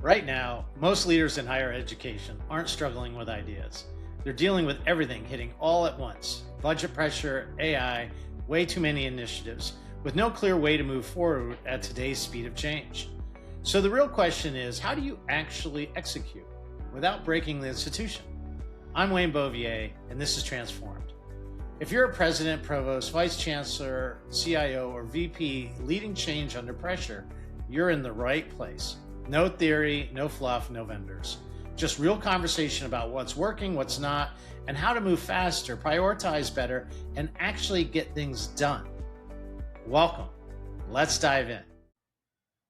Right now, most leaders in higher education aren't struggling with ideas. They're dealing with everything hitting all at once: budget pressure, AI, way too many initiatives, with no clear way to move forward at today's speed of change. So the real question is, how do you actually execute without breaking the institution? I'm Wayne Bovier, and this is Transformed. If you're a president, provost, vice chancellor, CIO, or VP leading change under pressure, you're in the right place. No theory, no fluff, no vendors. Just real conversation about what's working, what's not, and how to move faster, prioritize better, and actually get things done. Welcome. Let's dive in.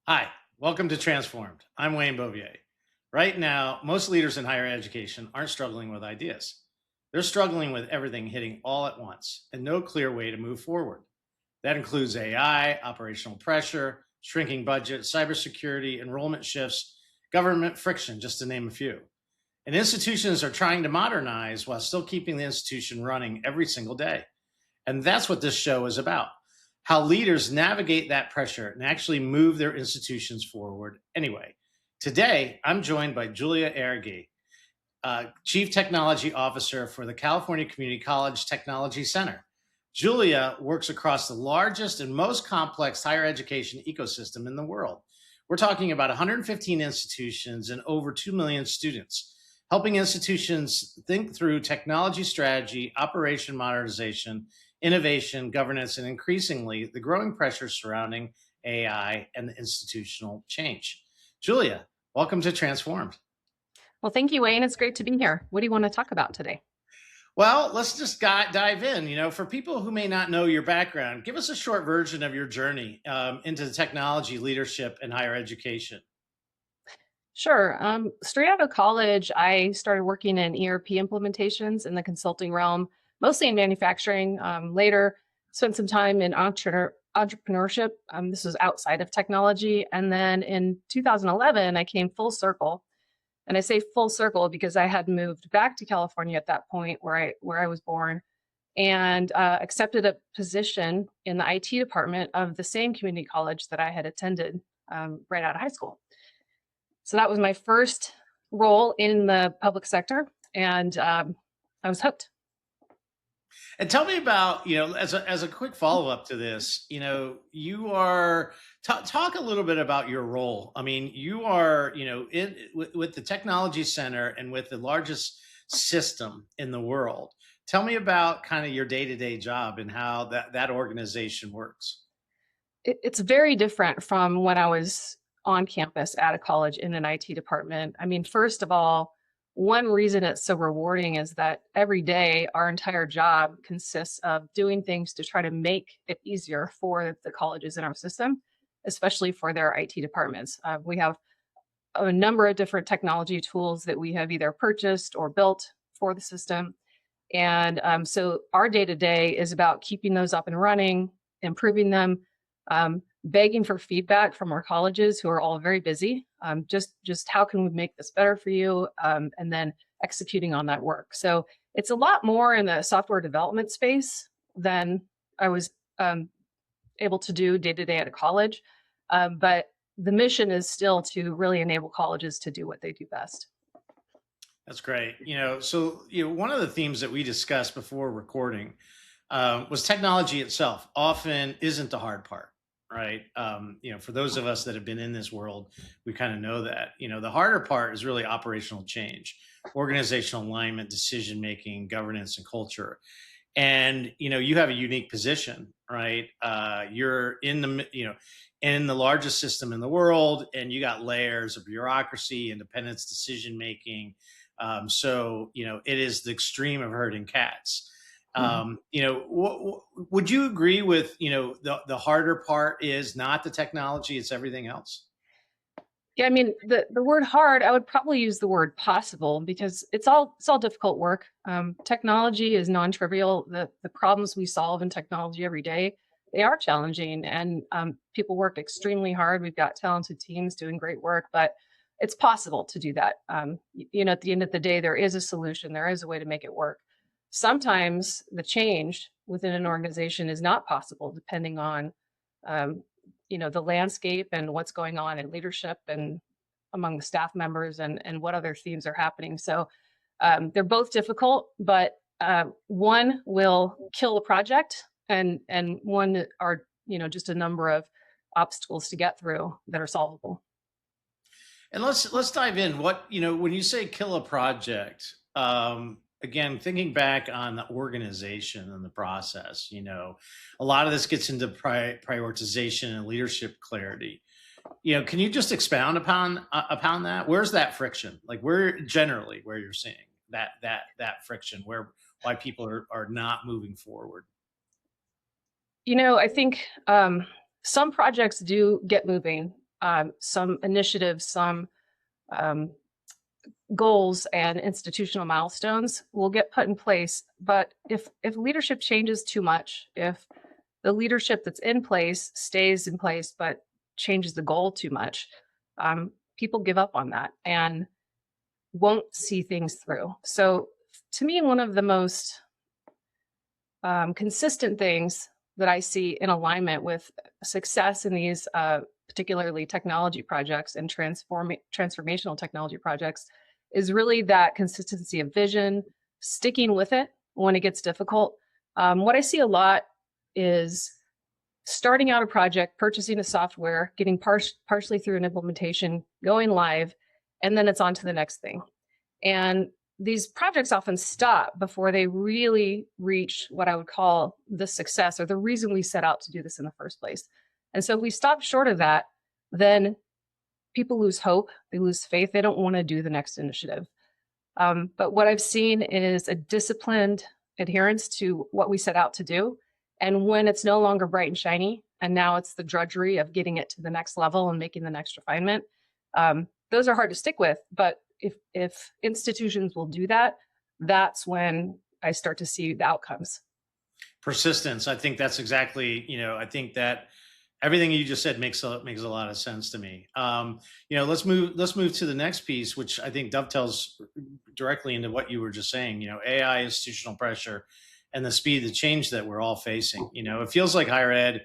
Hi, welcome to Transformed. I'm Wayne Bovier. Right now, most leaders in higher education aren't struggling with ideas. They're struggling with everything hitting all at once and no clear way to move forward. That includes AI, operational pressure, shrinking budget, cybersecurity, enrollment shifts, government friction, just to name a few. And institutions are trying to modernize while still keeping the institution running every single day. And that's what this show is about: how leaders navigate that pressure and actually move their institutions forward anyway. Today, I'm joined by Julia Arreguy, Chief Technology Officer for the California Community College Technology Center. Julia works across the largest and most complex higher education ecosystem in the world. We're talking about 115 institutions and over 2 million students, helping institutions think through technology strategy, operation modernization, innovation, governance, and increasingly the growing pressure surrounding AI and institutional change. Julia, welcome to Transformed. Well, thank you, Wayne. It's great to be here. What do you want to talk about today? Well, let's just dive in. For people who may not know your background, give us a short version of your journey into the technology leadership and higher education. Sure. Straight out of college, I started working in ERP implementations in the consulting realm, mostly in manufacturing. Later, spent some time in entrepreneurship. This was outside of technology. And then in 2011, I came full circle. And I say full circle because I had moved back to California at that point where I was born, and accepted a position in the IT department of the same community college that I had attended right out of high school. So that was my first role in the public sector, and I was hooked. And tell me about, as a quick follow up to this, you are talk a little bit about your role. I mean, you are, with the technology center and with the largest system in the world. Tell me about kind of your day to day job and how that organization works. It's very different from when I was on campus at a college in an IT department. I mean, first of all, one reason it's so rewarding is that every day our entire job consists of doing things to try to make it easier for the colleges in our system, especially for their IT departments. We have a number of different technology tools that we have either purchased or built for the system. And so our day to day is about keeping those up and running, improving them, begging for feedback from our colleges who are all very busy. Just how can we make this better for you, and then executing on that work. So it's a lot more in the software development space than I was able to do day to day at a college. But the mission is still to really enable colleges to do what they do best. That's great. One of the themes that we discussed before recording was technology itself often isn't the hard part, right? For those of us that have been in this world, we kind of know that. The harder part is really operational change, organizational alignment, decision making, governance, and culture. And you have a unique position, right? You're in the largest system in the world, and you got layers of bureaucracy, independence, decision making. It is the extreme of herding cats. Mhm. Would you agree with, the harder part is not the technology, it's everything else? Yeah, I mean, the word hard, I would probably use the word possible because it's all difficult work. Technology is non-trivial. The problems we solve in technology every day, they are challenging, and people work extremely hard. We've got talented teams doing great work, but it's possible to do that. At the end of the day, there is a solution. There is a way to make it work. Sometimes the change within an organization is not possible, depending on um, the landscape and what's going on in leadership and among the staff members and what other themes are happening. So they're both difficult, but one will kill a project, and one are just a number of obstacles to get through that are solvable. And let's dive in. What, when you say kill a project, again, thinking back on the organization and the process, a lot of this gets into prioritization and leadership clarity. Can you just expound upon that? Where's that friction? Like, where you're seeing that friction, why people are not moving forward? I think some projects do get moving. Some initiatives, some goals and institutional milestones will get put in place. But if leadership changes too much, if the leadership that's in place stays in place but changes the goal too much, people give up on that and won't see things through. So to me, one of the most consistent things that I see in alignment with success in these particularly technology projects and transformational technology projects is really that consistency of vision, sticking with it when it gets difficult. What I see a lot is starting out a project, purchasing a software, getting partially through an implementation, going live, and then it's on to the next thing. And these projects often stop before they really reach what I would call the success or the reason we set out to do this in the first place. And so if we stop short of that, then people lose hope, they lose faith, they don't want to do the next initiative. But what I've seen is a disciplined adherence to what we set out to do. And when it's no longer bright and shiny, and now it's the drudgery of getting it to the next level and making the next refinement, those are hard to stick with. But if institutions will do that, that's when I start to see the outcomes. Persistence. I think that's exactly, I think that everything you just said makes a lot of sense to me. Let's move to the next piece, which I think dovetails directly into what you were just saying. AI, institutional pressure, and the speed of change that we're all facing. It feels like higher ed.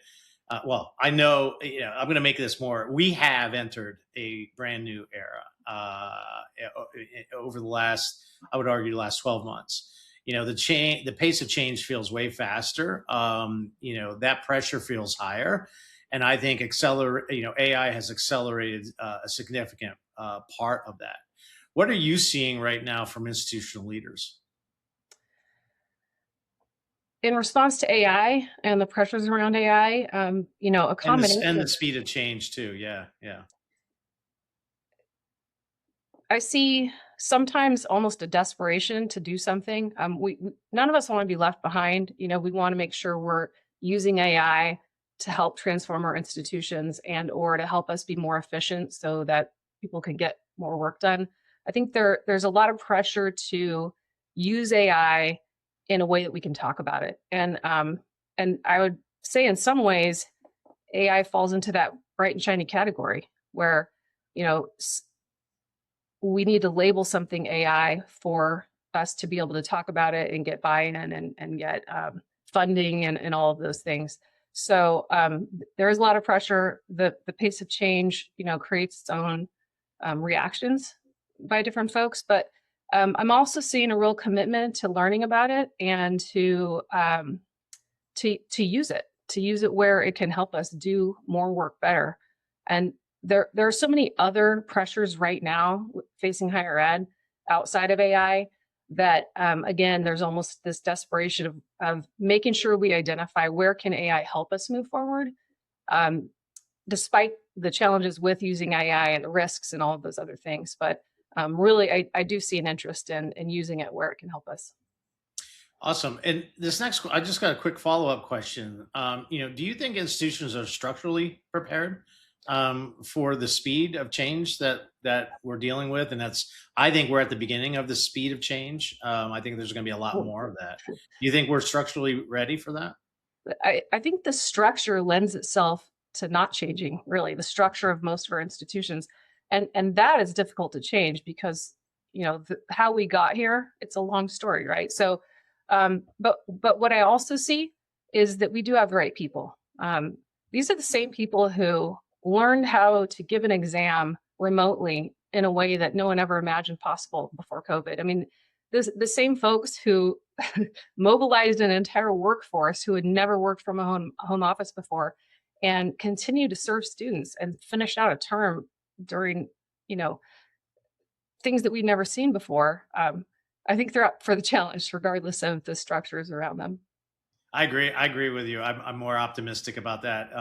Well, I know, I'm going to make this more. We have entered a brand new era over the last, I would argue, the last 12 months. The pace of change feels way faster. That pressure feels higher. And I think AI has accelerated a significant part of that. What are you seeing right now from institutional leaders? In response to AI and the pressures around AI, a combination and the speed of change too. Yeah. I see sometimes almost a desperation to do something. None of us want to be left behind. We want to make sure we're using AI to help transform our institutions or to help us be more efficient so that people can get more work done. I think there's a lot of pressure to use AI in a way that we can talk about it. And I would say in some ways, AI falls into that bright and shiny category where, we need to label something AI for us to be able to talk about it and get buy-in and get funding and all of those things. So there is a lot of pressure. The pace of change, creates its own reactions by different folks, but I'm also seeing a real commitment to learning about it and to use it where it can help us do more work better. And there are so many other pressures right now facing higher ed outside of AI that, again, there's almost this desperation of making sure we identify where can AI help us move forward, despite the challenges with using AI and the risks and all of those other things. But really, I do see an interest in using it where it can help us. Awesome. And this next, I just got a quick follow-up question. Do you think institutions are structurally prepared for the speed of change that we're dealing with? And I think we're at the beginning of the speed of change. I think there's going to be a lot more of that. Do you think we're structurally ready for that? I think the structure lends itself to not changing, really, the structure of most of our institutions. And that is difficult to change because, how we got here, it's a long story, right? So, but what I also see is that we do have the right people. These are the same people who learned how to give an exam remotely in a way that no one ever imagined possible before COVID. I mean, the same folks who mobilized an entire workforce who had never worked from a home office before and continue to serve students and finish out a term during, you know, things that we've never seen before. I think they're up for the challenge, regardless of the structures around them. I agree. I agree with you. I'm more optimistic about that.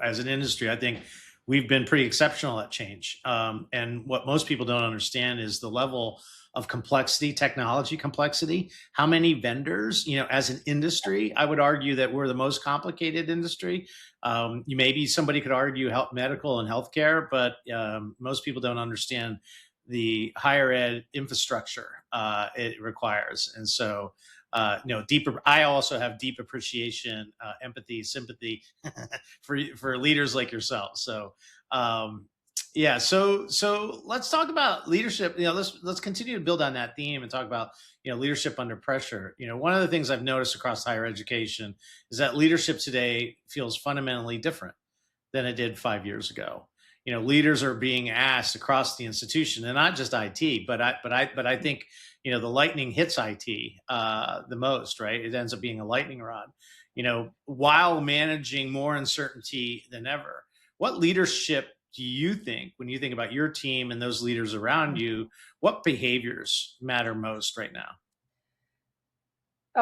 As an industry, I think we've been pretty exceptional at change. And what most people don't understand is the level of complexity, technology complexity. How many vendors, as an industry, I would argue that we're the most complicated industry. You maybe somebody could argue health, medical, and healthcare, but most people don't understand the higher ed infrastructure it requires. And so deeper. I also have deep appreciation, empathy, sympathy for leaders like yourself. So, yeah. So let's talk about leadership. Let's continue to build on that theme and talk about leadership under pressure. One of the things I've noticed across higher education is that leadership today feels fundamentally different than it did 5 years ago. Leaders are being asked across the institution, and not just IT, but I think the lightning hits IT the most, right? It ends up being a lightning rod, while managing more uncertainty than ever. What leadership do you think, when you think about your team and those leaders around you, what behaviors matter most right now?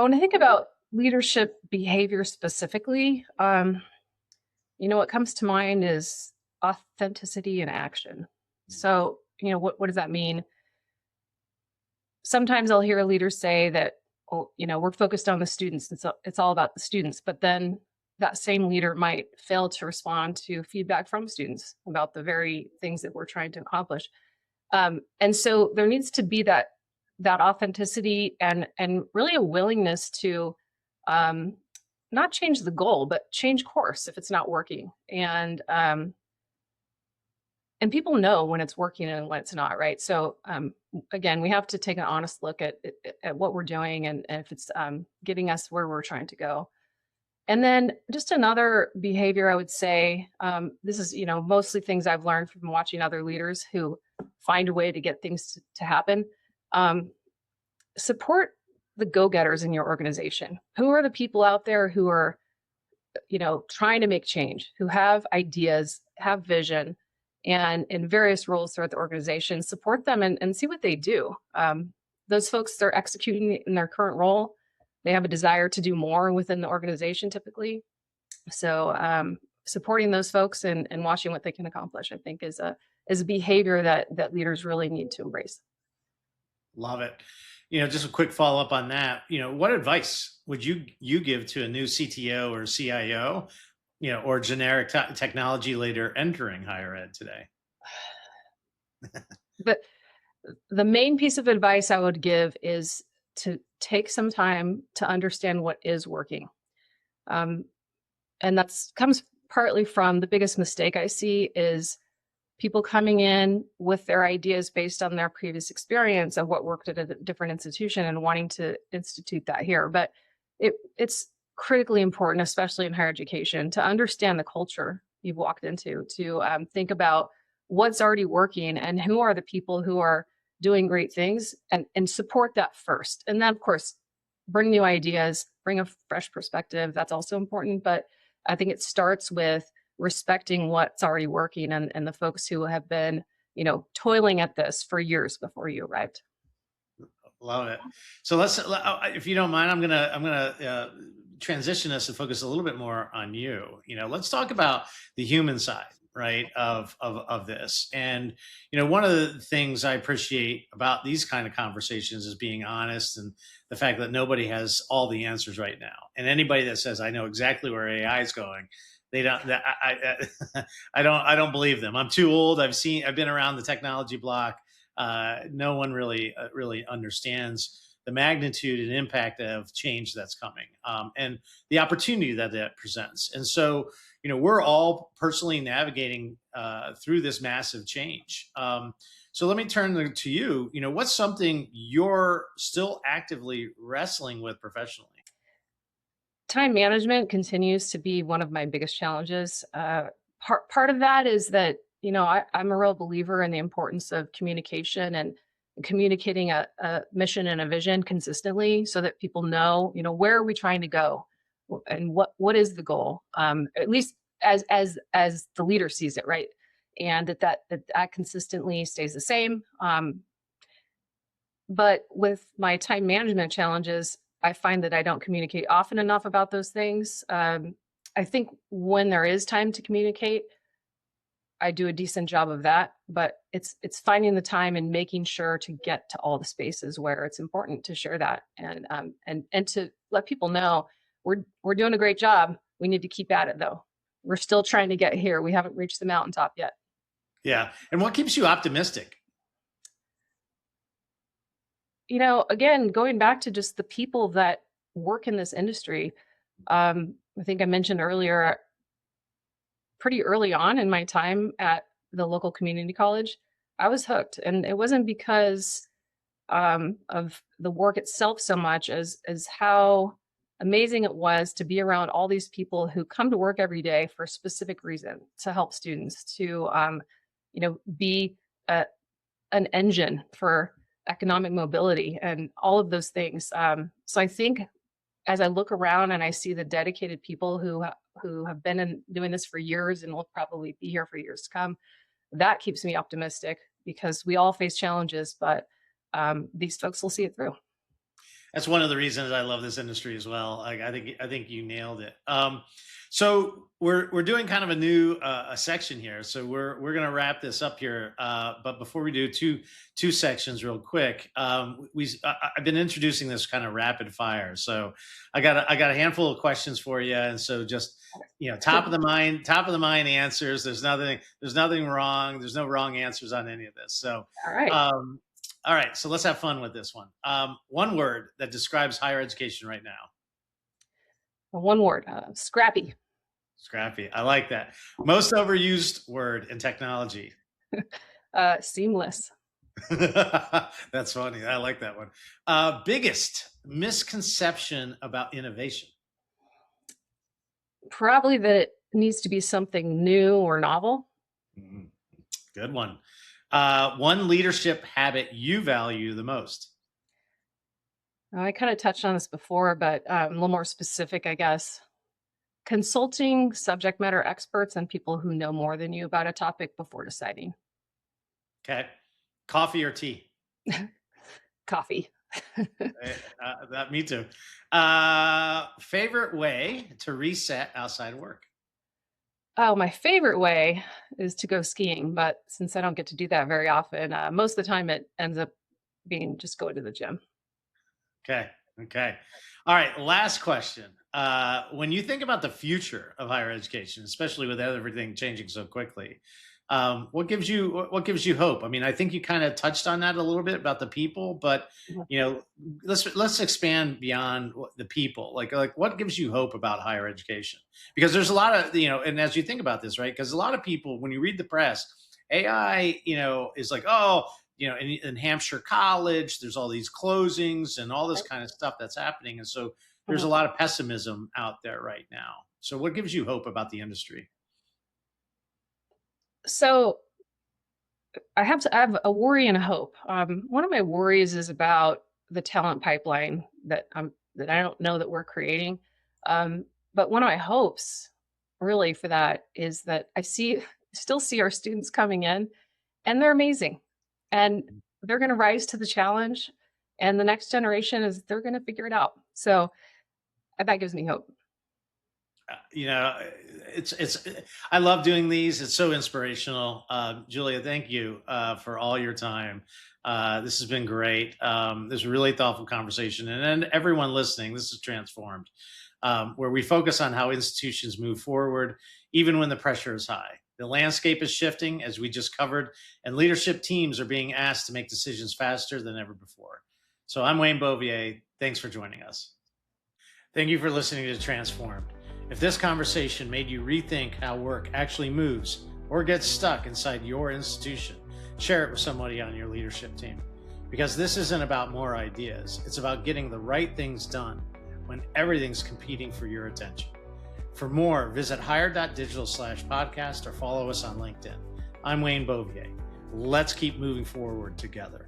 When I think about leadership behavior specifically, what comes to mind is authenticity and action. So, what does that mean? Sometimes I'll hear leaders say that, oh, we're focused on the students. It's all about the students. But then that same leader might fail to respond to feedback from students about the very things that we're trying to accomplish. And so there needs to be that authenticity and really a willingness to not change the goal, but change course if it's not working. And people know when it's working and when it's not, right? So again, we have to take an honest look at what we're doing and if it's getting us where we're trying to go. And then just another behavior, I would say, this is, mostly things I've learned from watching other leaders who find a way to get things to happen. Support the go-getters in your organization. Who are the people out there who are, trying to make change, who have ideas, have vision, and in various roles throughout the organization? Support them and see what they do. Those folks, they're executing in their current role. They have a desire to do more within the organization typically. So supporting those folks and watching what they can accomplish, I think is a behavior that leaders really need to embrace. Love it. Just a quick follow up on that. What advice would you give to a new CTO or CIO, or generic technology leader entering higher ed today? But the main piece of advice I would give is to take some time to understand what is working. And that comes partly from the biggest mistake I see is people coming in with their ideas based on their previous experience of what worked at a different institution and wanting to institute that here. But it's critically important, especially in higher education, to understand the culture you've walked into, to think about what's already working and who are the people who are doing great things and support that first. And then, of course, bring new ideas, bring a fresh perspective. That's also important. But I think it starts with respecting what's already working and the folks who have been, toiling at this for years before you arrived. Love it. So let's, if you don't mind, I'm gonna transition us and focus a little bit more on you. Let's talk about the human side, right, of this. And one of the things I appreciate about these kind of conversations is being honest and the fact that nobody has all the answers right now. And anybody that says I know exactly where AI is going, they don't. I don't believe them. I'm too old. I've been around the technology block. No one really understands the magnitude and impact of change that's coming, and the opportunity that presents. And so, we're all personally navigating through this massive change. So let me turn to you. What's something you're still actively wrestling with professionally? Time management continues to be one of my biggest challenges. Part of that is that I'm a real believer in the importance of communication and communicating a mission and a vision consistently so that people know, where are we trying to go and what is the goal? At least as the leader sees it, right? And that consistently stays the same. But with my time management challenges, I find that I don't communicate often enough about those things. I think when there is time to communicate, I do a decent job of that, but it's finding the time and making sure to get to all the spaces where it's important to share that and to let people know we're doing a great job. We need to keep at it though. We're still trying to get here. We haven't reached the mountaintop yet. Yeah. And what keeps you optimistic? Again, going back to just the people that work in this industry, I think I mentioned earlier, pretty early on in my time at the local community college, I was hooked. And it wasn't because of the work itself so much as how amazing it was to be around all these people who come to work every day for a specific reason to help students, to be an engine for economic mobility and all of those things. So I think as I look around and I see the dedicated people who have been doing this for years and will probably be here for years to come, that keeps me optimistic because we all face challenges, but these folks will see it through. That's one of the reasons I love this industry as well. Like, I think you nailed it. So we're doing kind of a new a section here. So we're gonna wrap this up here. But before we do two sections real quick, I've been introducing this kind of rapid fire. So I got a handful of questions for you, and so just top of the mind answers. There's nothing wrong. There's no wrong answers on any of this. So All right. all right, so let's have fun with this one. One word that describes higher education right now. One word, scrappy. Scrappy. I like that. Most overused word in technology. Seamless. That's funny. I like that one. Biggest misconception about innovation. Probably that it needs to be something new or novel. Good one. One leadership habit you value the most. I kind of touched on this before, but a little more specific, I guess. Consulting subject matter experts and people who know more than you about a topic before deciding. Okay. Coffee or tea? Coffee. Me too. Favorite way to reset outside work? Oh, my favorite way is to go skiing, but since I don't get to do that very often, most of the time it ends up being just going to the gym. Okay. All right. Last question. When you think about the future of higher education, especially with everything changing so quickly, what gives you hope? I mean, I think you kind of touched on that a little bit about the people, but let's expand beyond the people. Like what gives you hope about higher education? Because there's a lot of and as you think about this, right? Because a lot of people, when you read the press, AI, is like, in Hampshire College, there's all these closings and all this kind of stuff that's happening, and so there's a lot of pessimism out there right now. So, what gives you hope about the industry? So I have a worry and a hope. One of my worries is about the talent pipeline that I don't know that we're creating. But one of my hopes really for that is that I still see our students coming in and they're amazing and they're going to rise to the challenge, and the next generation they're going to figure it out. So that gives me hope. I love doing these. It's so inspirational. Julia, thank you for all your time. This has been great. This is a really thoughtful conversation, and then everyone listening, this is Transformed, where we focus on how institutions move forward, even when the pressure is high. The landscape is shifting, as we just covered, and leadership teams are being asked to make decisions faster than ever before. So I'm Wayne Bovier. Thanks for joining us. Thank you for listening to Transformed. If this conversation made you rethink how work actually moves or gets stuck inside your institution, share it with somebody on your leadership team. Because this isn't about more ideas. It's about getting the right things done when everything's competing for your attention. For more, visit hire.digital/podcast or follow us on LinkedIn. I'm Wayne Bovier. Let's keep moving forward together.